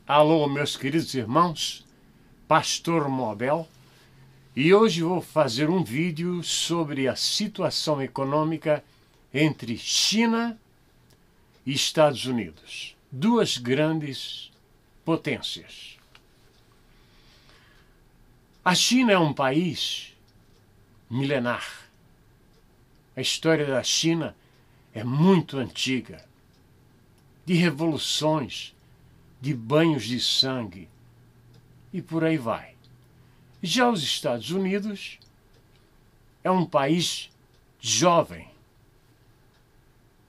Alô, meus queridos irmãos, Pastor Mobel, e hoje vou fazer um vídeo sobre a situação econômica entre China e Estados Unidos, duas grandes potências. A China é um país milenar. A história da China é muito antiga, de revoluções, de banhos de sangue e por aí vai. Já os Estados Unidos é um país jovem,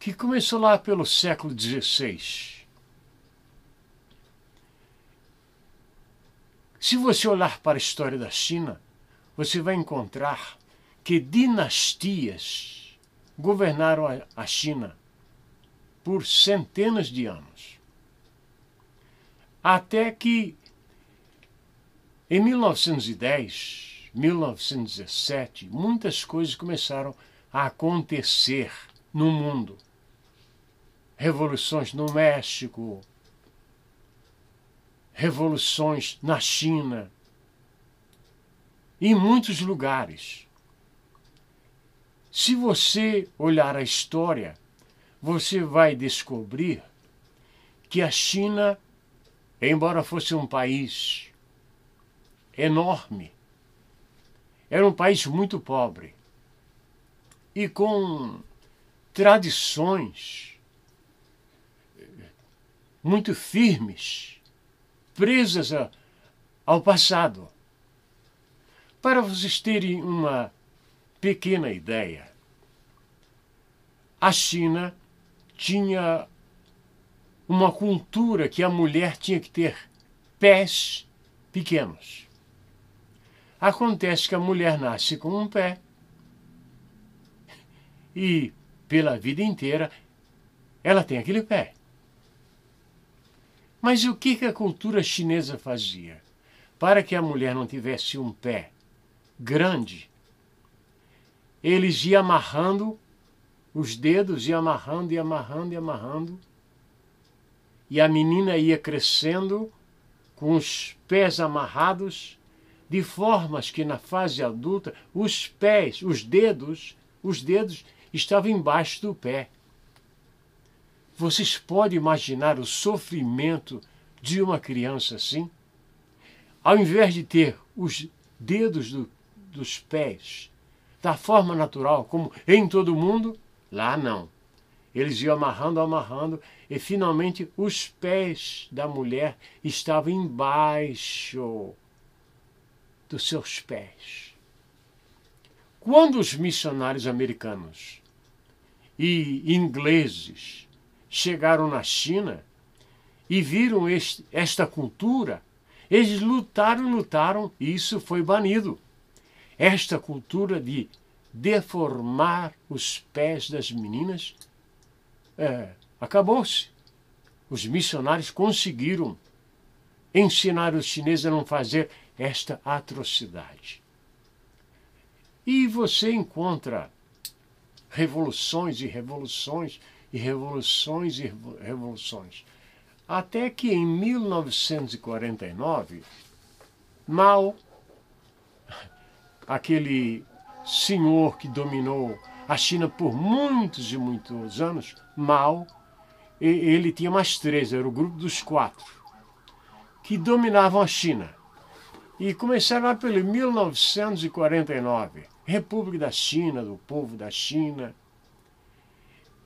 que começou lá pelo século XVI. Se você olhar para a história da China, você vai encontrar que dinastias governaram a China por centenas de anos. Até que, em 1910, 1917, muitas coisas começaram a acontecer no mundo. Revoluções no México, revoluções na China, em muitos lugares. Se você olhar a história, você vai descobrir que a China, embora fosse um país enorme, era um país muito pobre e com tradições muito firmes, presas ao passado. Para vocês terem uma pequena ideia, a China tinha uma cultura que a mulher tinha que ter pés pequenos. Acontece que a mulher nasce com um pé e, pela vida inteira, ela tem aquele pé. Mas o que a cultura chinesa fazia? Para que a mulher não tivesse um pé grande, eles iam amarrando os dedos, iam amarrando e amarrando e amarrando, e a menina ia crescendo com os pés amarrados, de formas que na fase adulta os pés, os dedos estavam embaixo do pé. Vocês podem imaginar o sofrimento de uma criança assim? Ao invés de ter os dedos dos pés da forma natural, como em todo mundo, lá não. Eles iam amarrando, amarrando, e finalmente os pés da mulher estavam embaixo dos seus pés. Quando os missionários americanos e ingleses chegaram na China e viram esta cultura, eles lutaram, e isso foi banido. Esta cultura de deformar os pés das meninas acabou-se. Os missionários conseguiram ensinar os chineses a não fazer esta atrocidade. E você encontra revoluções e revoluções e revoluções e revoluções. Até que em 1949, Mao, aquele senhor que dominou a China por muitos e muitos anos, Mao, ele tinha mais três, era o grupo dos quatro, que dominavam a China. E começaram lá pelo 1949, República da China, do povo da China.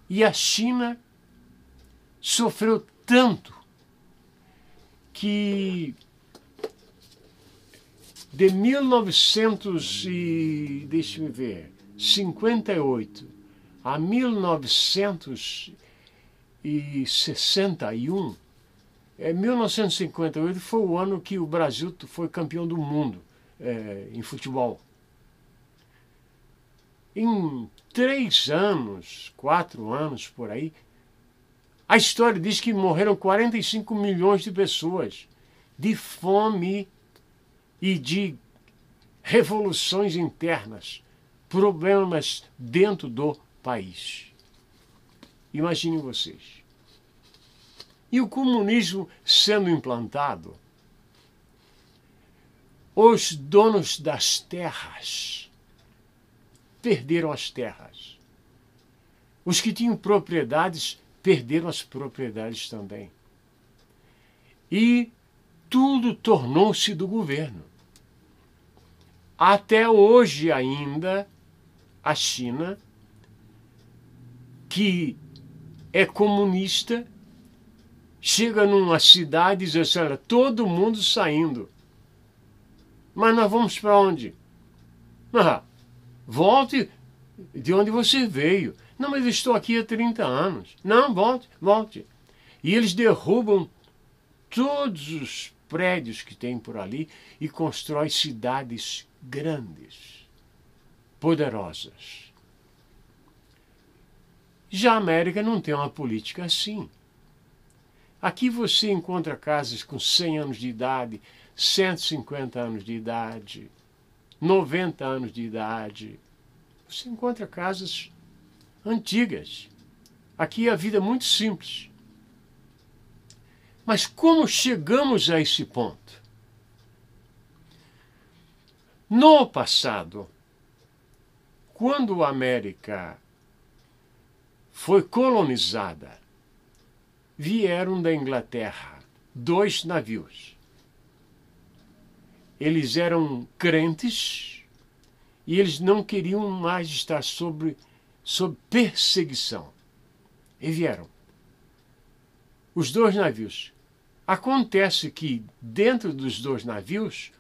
E a China sofreu tanto que de 1958 a 1961, 1958 foi o ano que o Brasil foi campeão do mundo em futebol. Em 3 anos, 4 anos por aí, a história diz que morreram 45 milhões de pessoas de fome e de revoluções internas, problemas dentro do país. Imaginem vocês. E o comunismo sendo implantado, os donos das terras perderam as terras. Os que tinham propriedades perderam as propriedades também. E tudo tornou-se do governo. Até hoje ainda, a China, que é comunista, chega numa cidade e diz assim, olha, todo mundo saindo. Mas nós vamos para onde? Ah, volte de onde você veio. Não, mas eu estou aqui há 30 anos. Não, volte, volte. E eles derrubam todos os prédios que tem por ali e constroem cidades grandes, poderosas. Já a América não tem uma política assim. Aqui você encontra casas com 100 anos de idade, 150 anos de idade, 90 anos de idade. Você encontra casas antigas. Aqui a vida é muito simples. Mas como chegamos a esse ponto? No passado, quando a América foi colonizada, vieram da Inglaterra 2 navios. Eles eram crentes e eles não queriam mais estar sob perseguição. E vieram. Os 2 navios. Acontece que dentro dos 2 navios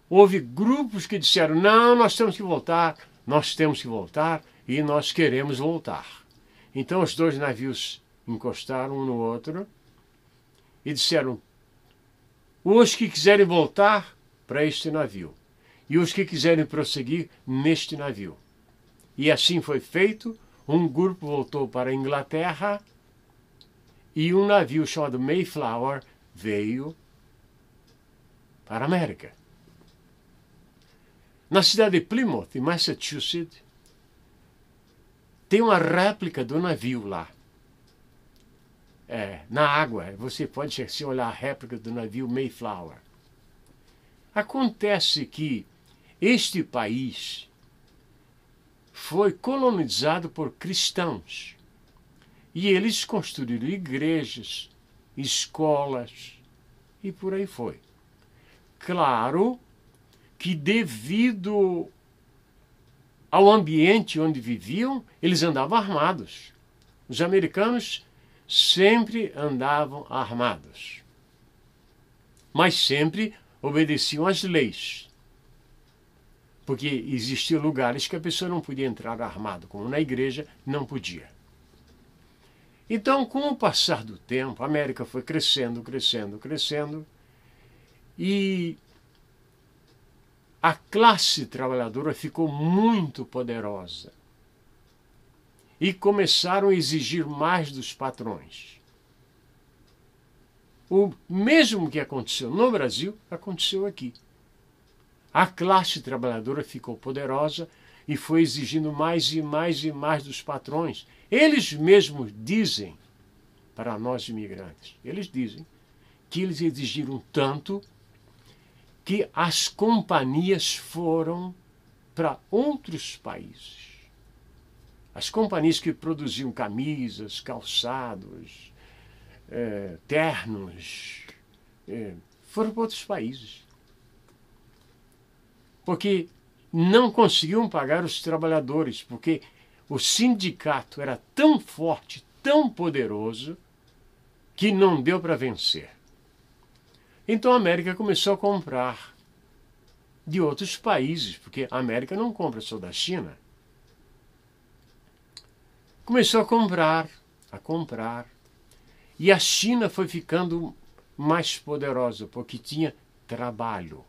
houve grupos que disseram, não, nós temos que voltar e nós queremos voltar. Então os 2 navios encostaram um no outro e disseram, os que quiserem voltar para este navio e os que quiserem prosseguir neste navio. E assim foi feito, um grupo voltou para a Inglaterra e um navio chamado Mayflower veio para a América. Na cidade de Plymouth, em Massachusetts, tem uma réplica do navio lá. Na água, você pode olhar a réplica do navio Mayflower. Acontece que este país foi colonizado por cristãos. E eles construíram igrejas, escolas e por aí foi. Claro que devido ao ambiente onde viviam, eles andavam armados. Os americanos sempre andavam armados, mas sempre obedeciam às leis. Porque existiam lugares que a pessoa não podia entrar armado, como na igreja não podia. Então, com o passar do tempo, a América foi crescendo, crescendo, crescendo, e a classe trabalhadora ficou muito poderosa. E começaram a exigir mais dos patrões. O mesmo que aconteceu no Brasil, aconteceu aqui. A classe trabalhadora ficou poderosa e foi exigindo mais e mais e mais dos patrões. Eles mesmos dizem, para nós imigrantes, eles dizem que eles exigiram tanto que as companhias foram para outros países. As companhias que produziam camisas, calçados, ternos, foram para outros países. Porque não conseguiam pagar os trabalhadores, porque o sindicato era tão forte, tão poderoso, que não deu para vencer. Então a América começou a comprar de outros países, porque a América não compra só da China. Começou a comprar, e a China foi ficando mais poderosa, porque tinha trabalho.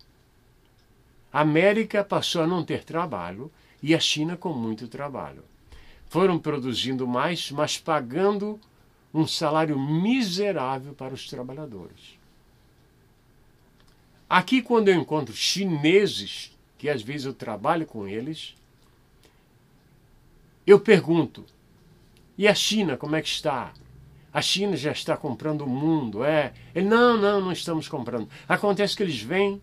A América passou a não ter trabalho e a China com muito trabalho. Foram produzindo mais, mas pagando um salário miserável para os trabalhadores. Aqui, quando eu encontro chineses, que às vezes eu trabalho com eles, eu pergunto, e a China, como é que está? A China já está comprando o mundo. Não estamos comprando. Acontece que eles vêm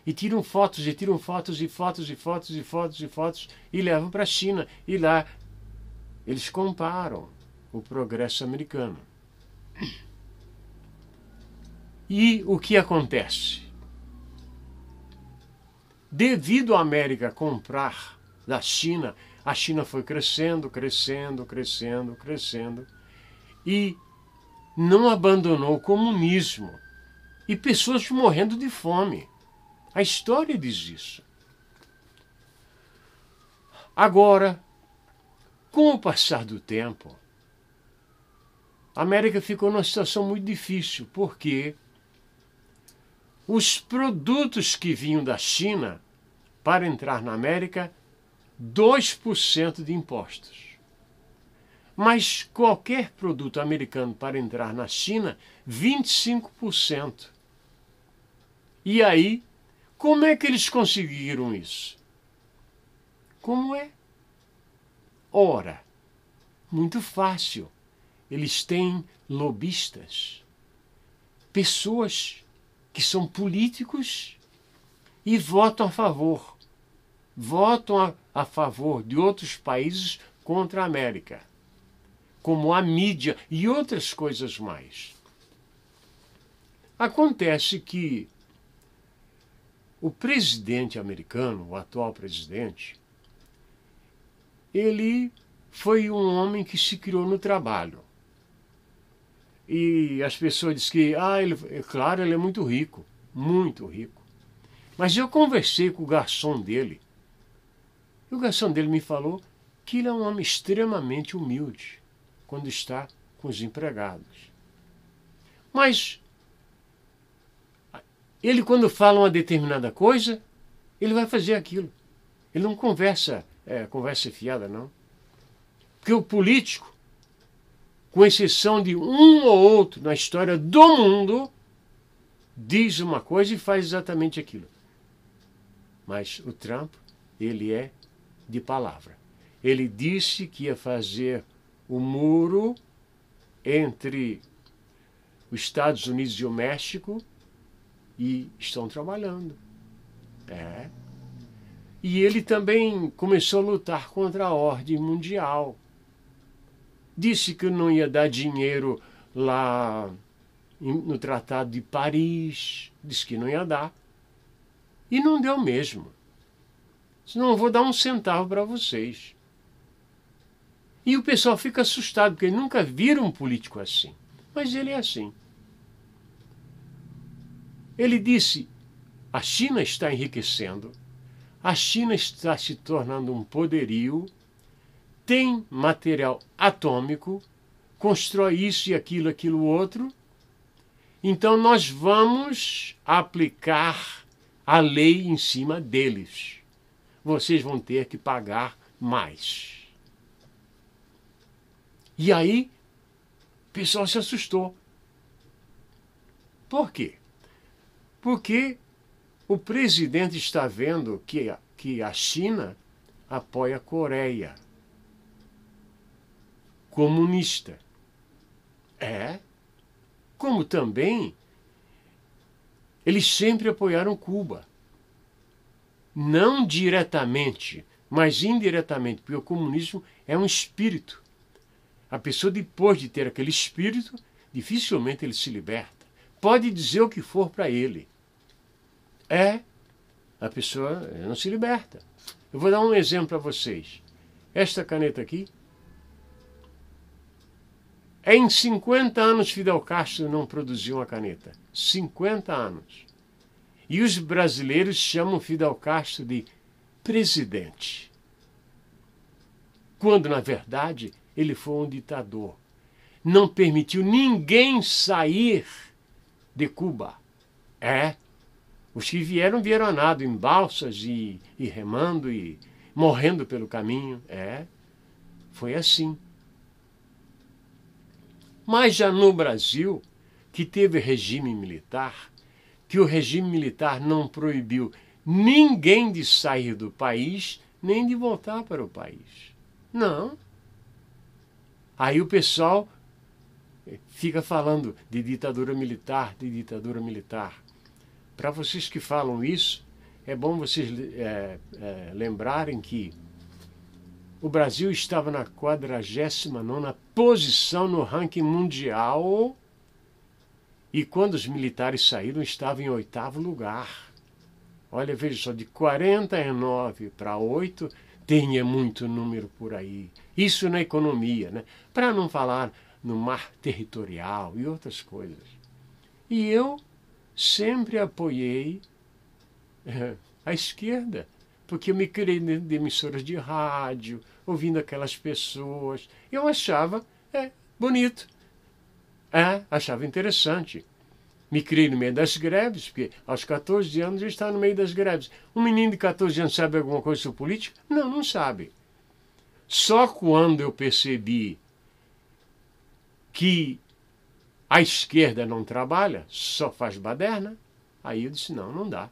e tiram fotos, e tiram fotos, e fotos, e fotos, e fotos, e fotos, e levam para a China. E lá eles comparam o progresso americano. E o que acontece? Devido à América comprar da China, a China foi crescendo, crescendo, crescendo, crescendo, e não abandonou o comunismo. E pessoas morrendo de fome. A história diz isso. Agora, com o passar do tempo, a América ficou numa situação muito difícil, porque os produtos que vinham da China para entrar na América, 2% de impostos. Mas qualquer produto americano para entrar na China, 25%. E aí, como é que eles conseguiram isso? Como é? Ora, muito fácil. Eles têm lobistas, pessoas que são políticos e votam a favor. Votam a favor de outros países contra a América, como a mídia e outras coisas mais. Acontece que o presidente americano, o atual presidente, ele foi um homem que se criou no trabalho. E as pessoas dizem que, claro, ele é muito rico, muito rico. Mas eu conversei com o garçom dele, e o garçom dele me falou que ele é um homem extremamente humilde quando está com os empregados. Mas ele, quando fala uma determinada coisa, ele vai fazer aquilo. Ele não conversa fiada, não. Porque o político, com exceção de um ou outro na história do mundo, diz uma coisa e faz exatamente aquilo. Mas o Trump, ele é de palavra. Ele disse que ia fazer o muro entre os Estados Unidos e o México e estão trabalhando. E ele também começou a lutar contra a ordem mundial. Disse que não ia dar dinheiro lá no Tratado de Paris. Disse que não ia dar. E não deu mesmo. Senão eu vou dar um centavo para vocês. E o pessoal fica assustado, porque nunca viram um político assim. Mas ele é assim. Ele disse, a China está enriquecendo, a China está se tornando um poderio, tem material atômico, constrói isso e aquilo outro, então nós vamos aplicar a lei em cima deles. Vocês vão ter que pagar mais. E aí, o pessoal se assustou. Por quê? Porque o presidente está vendo que a China apoia a Coreia comunista. Como também eles sempre apoiaram Cuba. Não diretamente, mas indiretamente, porque o comunismo é um espírito. A pessoa, depois de ter aquele espírito, dificilmente ele se liberta. Pode dizer o que for para ele. A pessoa não se liberta. Eu vou dar um exemplo para vocês. Esta caneta aqui, em 50 anos Fidel Castro não produziu uma caneta. 50 anos. E os brasileiros chamam Fidel Castro de presidente. Quando, na verdade, ele foi um ditador. Não permitiu ninguém sair de Cuba. Os que vieram a nado em balsas e remando e morrendo pelo caminho. Foi assim. Mas já no Brasil, que teve regime militar, que o regime militar não proibiu ninguém de sair do país, nem de voltar para o país. Não. Aí o pessoal fica falando de ditadura militar, de ditadura militar. Para vocês que falam isso, é bom vocês lembrarem que o Brasil estava na 49ª posição no ranking mundial e quando os militares saíram estava em 8º lugar. Olha, veja só, de 49 para 8 tem muito número por aí. Isso na economia, né? Para não falar no mar territorial e outras coisas. E eu sempre apoiei a esquerda, porque eu me criei dentro de emissoras de rádio, ouvindo aquelas pessoas. Eu achava bonito, achava interessante. Me criei no meio das greves, porque aos 14 anos eu estava no meio das greves. Um menino de 14 anos sabe alguma coisa sobre política? Não, não sabe. Só quando eu percebi que a esquerda não trabalha, só faz baderna, aí eu disse, não dá.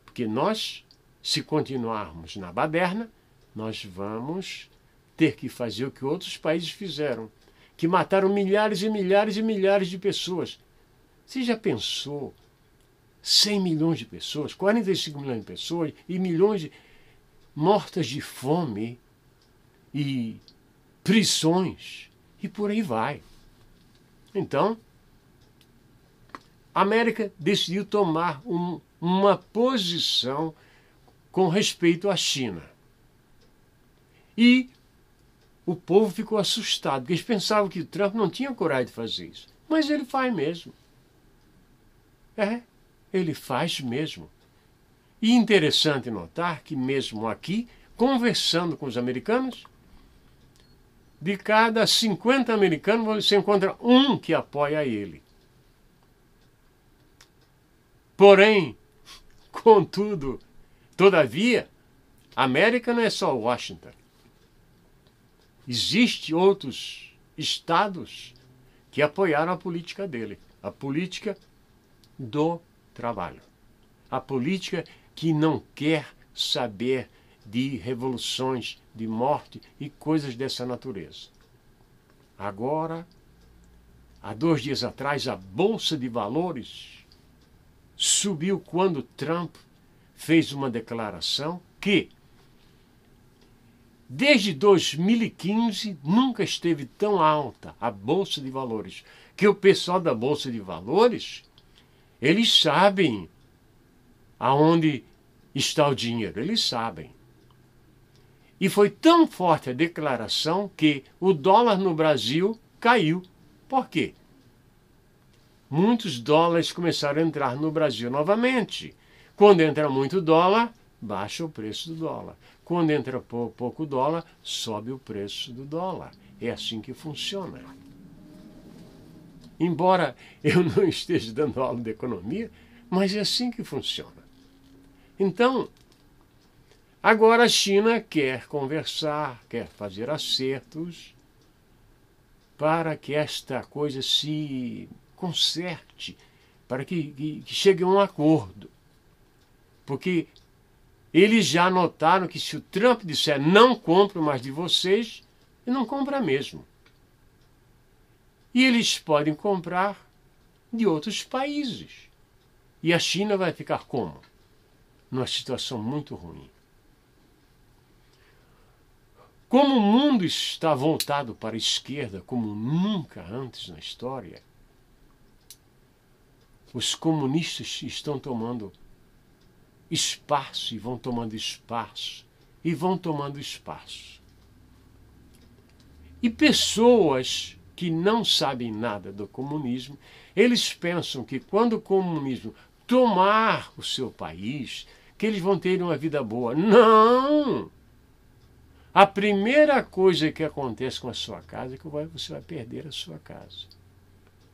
Porque nós, se continuarmos na baderna, nós vamos ter que fazer o que outros países fizeram, que mataram milhares e milhares e milhares de pessoas. Você já pensou 100 milhões de pessoas, 45 milhões de pessoas e milhões mortas de fome e prisões e por aí vai. Então, a América decidiu tomar uma posição com respeito à China. E o povo ficou assustado, porque eles pensavam que o Trump não tinha coragem de fazer isso. Mas ele faz mesmo. Ele faz mesmo. E interessante notar que mesmo aqui, conversando com os americanos, de cada 50 americanos você encontra um que apoia ele. Porém, contudo, todavia, a América não é só Washington. Existem outros estados que apoiaram a política dele, a política do trabalho, a política que não quer saber de revoluções, de morte e coisas dessa natureza. Agora, há 2 dias atrás, a Bolsa de Valores subiu quando Trump fez uma declaração que, desde 2015, nunca esteve tão alta a Bolsa de Valores, que o pessoal da Bolsa de Valores, eles sabem aonde está o dinheiro, eles sabem. E foi tão forte a declaração que o dólar no Brasil caiu. Por quê? Muitos dólares começaram a entrar no Brasil novamente. Quando entra muito dólar, baixa o preço do dólar. Quando entra pouco dólar, sobe o preço do dólar. É assim que funciona. Embora eu não esteja dando aula de economia, mas é assim que funciona. Então, agora a China quer conversar, quer fazer acertos para que esta coisa se conserte, para que chegue a um acordo. Porque eles já notaram que se o Trump disser não compro mais de vocês, ele não compra mesmo. E eles podem comprar de outros países. E a China vai ficar como? Numa situação muito ruim. Como o mundo está voltado para a esquerda como nunca antes na história, os comunistas estão tomando espaço e vão tomando espaço e vão tomando espaço. E pessoas que não sabem nada do comunismo, eles pensam que quando o comunismo tomar o seu país, que eles vão ter uma vida boa. Não! A primeira coisa que acontece com a sua casa é que você vai perder a sua casa.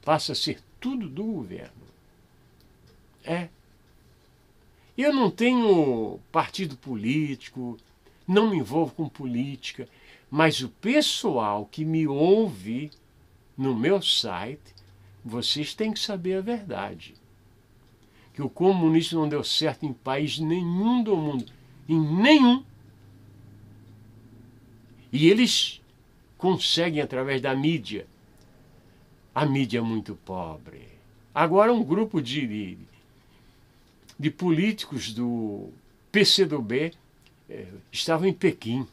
Passa a ser tudo do governo. Eu não tenho partido político, não me envolvo com política, mas o pessoal que me ouve no meu site, vocês têm que saber a verdade. Que o comunismo não deu certo em país nenhum do mundo. Em nenhum. E eles conseguem, através da mídia, a mídia é muito pobre. Agora um grupo de políticos do PCdoB estavam em Pequim,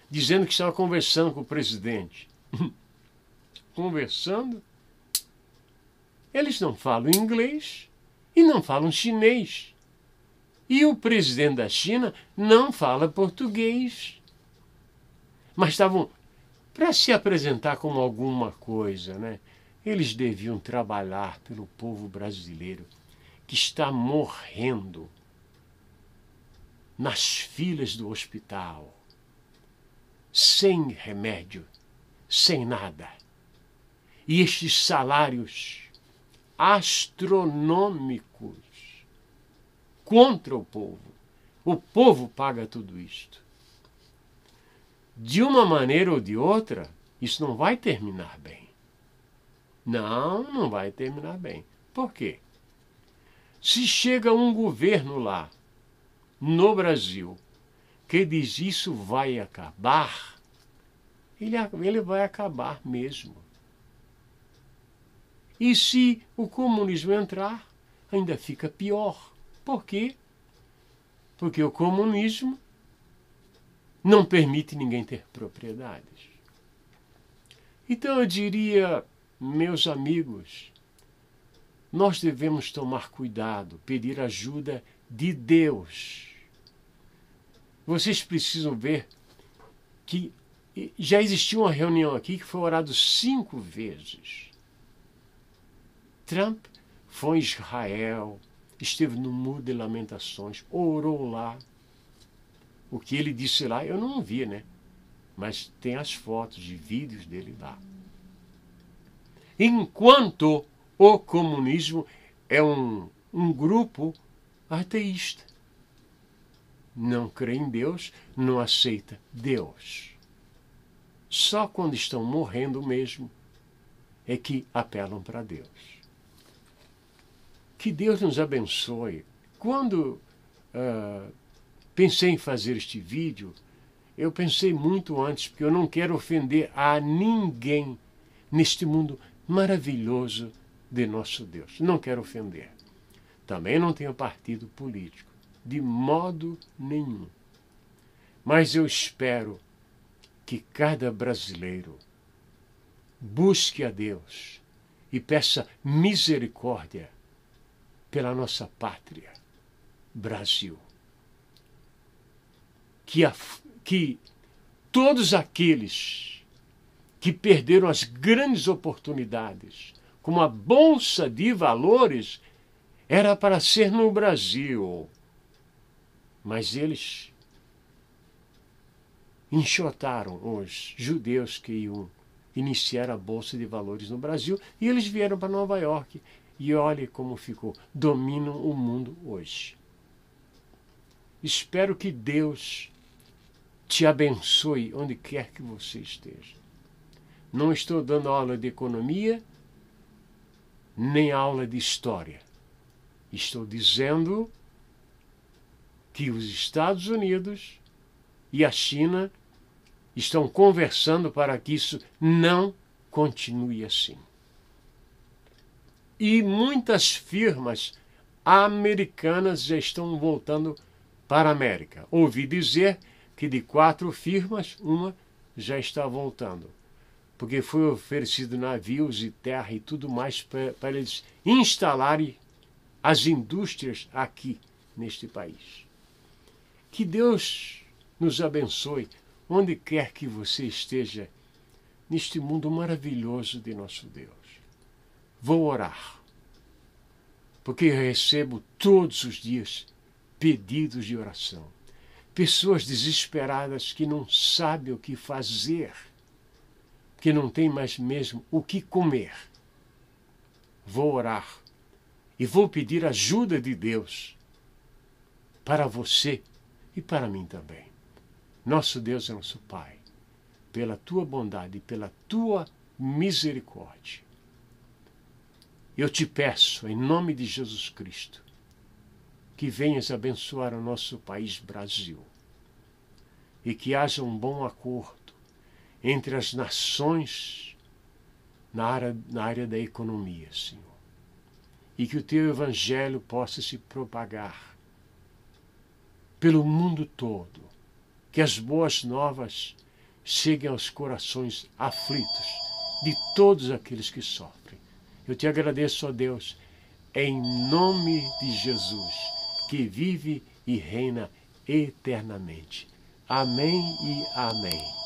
dizendo que estava conversando com o presidente. Conversando? Eles não falam inglês e não falam chinês. E o presidente da China não fala português. Mas estavam para se apresentar como alguma coisa, né? Eles deviam trabalhar pelo povo brasileiro que está morrendo nas filas do hospital, sem remédio, sem nada. E estes salários astronômicos contra o povo. O povo paga tudo isto. De uma maneira ou de outra, isso não vai terminar bem. Não vai terminar bem. Por quê? Se chega um governo lá, no Brasil, que diz isso vai acabar, ele vai acabar mesmo. E se o comunismo entrar, ainda fica pior. Por quê? Porque o comunismo não permite ninguém ter propriedades. Então eu diria, meus amigos, nós devemos tomar cuidado, pedir ajuda de Deus. Vocês precisam ver que já existiu uma reunião aqui que foi orado 5 vezes. Trump foi em Israel, esteve no Muro de Lamentações, orou lá. O que ele disse lá, eu não vi, né? Mas tem as fotos e vídeos dele lá. Enquanto o comunismo é um grupo ateísta. Não crê em Deus, não aceita Deus. Só quando estão morrendo mesmo é que apelam para Deus. Que Deus nos abençoe. Quando pensei em fazer este vídeo, eu pensei muito antes, porque eu não quero ofender a ninguém neste mundo maravilhoso de nosso Deus. Não quero ofender. Também não tenho partido político, de modo nenhum. Mas eu espero que cada brasileiro busque a Deus e peça misericórdia pela nossa pátria, Brasil. Que todos aqueles que perderam as grandes oportunidades, como a Bolsa de Valores, era para ser no Brasil. Mas eles enxotaram os judeus que iam iniciar a Bolsa de Valores no Brasil e eles vieram para Nova York. E olhe como ficou. Dominam o mundo hoje. Espero que Deus te abençoe onde quer que você esteja. Não estou dando aula de economia, nem aula de história. Estou dizendo que os Estados Unidos e a China estão conversando para que isso não continue assim. E muitas firmas americanas já estão voltando para a América. Ouvi dizer que de 4 firmas, uma já está voltando. Porque foi oferecido navios e terra e tudo mais para eles instalarem as indústrias aqui neste país. Que Deus nos abençoe onde quer que você esteja neste mundo maravilhoso de nosso Deus. Vou orar, porque eu recebo todos os dias pedidos de oração. Pessoas desesperadas que não sabem o que fazer, que não têm mais mesmo o que comer. Vou orar e vou pedir ajuda de Deus para você e para mim também. Nosso Deus é nosso Pai, pela tua bondade e pela tua misericórdia. Eu te peço, em nome de Jesus Cristo, que venhas abençoar o nosso país Brasil e que haja um bom acordo entre as nações na área da economia, Senhor. E que o teu evangelho possa se propagar pelo mundo todo. Que as boas novas cheguem aos corações aflitos de todos aqueles que sofrem. Eu te agradeço, ó Deus, em nome de Jesus, que vive e reina eternamente. Amém e amém.